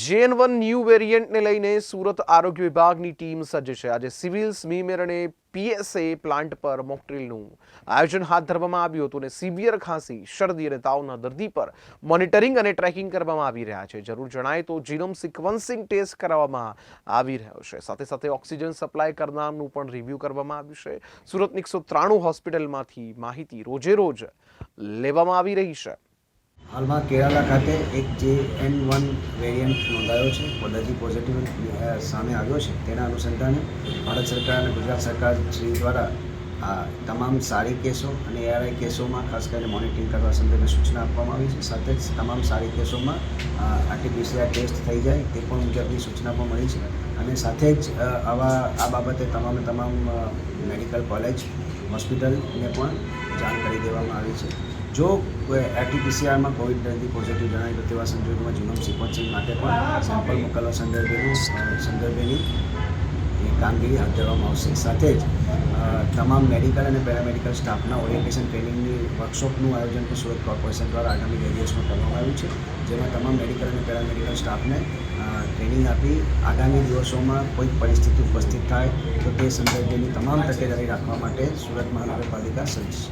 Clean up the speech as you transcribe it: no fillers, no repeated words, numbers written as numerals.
JN1 new વેરિયન્ટને લઈને સુરત આરોગ્ય વિભાગની ટીમ સજ્જ છે। આજે સિવિલ સ્મીમેર અને PSA પ્લાન્ટ પર મોકડ્રીલનું આયોજન હાથ ધરવામાં આવ્યું હતું અને સિવિયર ખાંસી, શરદી અને તાવના દર્દી પર મોનિટરિંગ અને ટ્રેકિંગ કરવામાં આવી રહ્યા છે। જરૂર જણાય તો જીનોમ સિક્વન્સિંગ ટેસ્ટ કરાવવામાં આવી રહ્યો છે। સાથે સાથે ઓક્સિજન સપ્લાય કરનારનું પણ રિવ્યૂ કરવામાં આવ્યું છે। સુરતની 193 હોસ્પિટલમાંથી માહિતી રોજે રોજ લેવામાં આવી રહી છે। હાલમાં કેરાલા ખાતે એક JN1 વેરિયન્ટ નોંધાયો છે, દર્દી પોઝિટિવ સામે આવ્યો છે। તેના અનુસંધાને ભારત સરકાર અને ગુજરાત સરકાર શ્રી દ્વારા તમામ સારી કેસો અને ARI કેસોમાં ખાસ કરીને મોનિટરિંગ કરવા સંદર્ભે સૂચના આપવામાં આવી છે। સાથે જ તમામ સારી કેસોમાં RT-PCR ટેસ્ટ થઈ જાય તે પણ મુજબની સૂચના પણ મળી છે અને સાથે જ આ બાબતે તમામ મેડિકલ કોલેજ હોસ્પિટલને પણ જાણ કરી દેવામાં આવી છે। જો RT-PCRમાં કોવિડ દર્દી પોઝિટિવ જણાય તો તેવા સંજોગોમાં જીનોમ સિક્વન્સિંગ માટે પણ સેમ્પલ મોકલવા સંદર્ભેની કામગીરી હાથ ધરવામાં આવશે। સાથે જ તમામ મેડિકલ અને પેરામેડિકલ સ્ટાફના ઓરિએન્ટેશન ટ્રેનિંગની વર્કશોપનું આયોજન પણ સુરત કોર્પોરેશન દ્વારા આગામી 2 દિવસમાં કરવામાં આવ્યું છે, જેમાં તમામ મેડિકલ અને પેરામેડિકલ સ્ટાફને ટ્રેનિંગ આપી આગામી દિવસોમાં કોઈ પરિસ્થિતિ ઉપસ્થિત થાય તો તે સંદર્ભેની તમામ તકેદારી રાખવા માટે સુરત મહાનગરપાલિકા સજ્જ છે।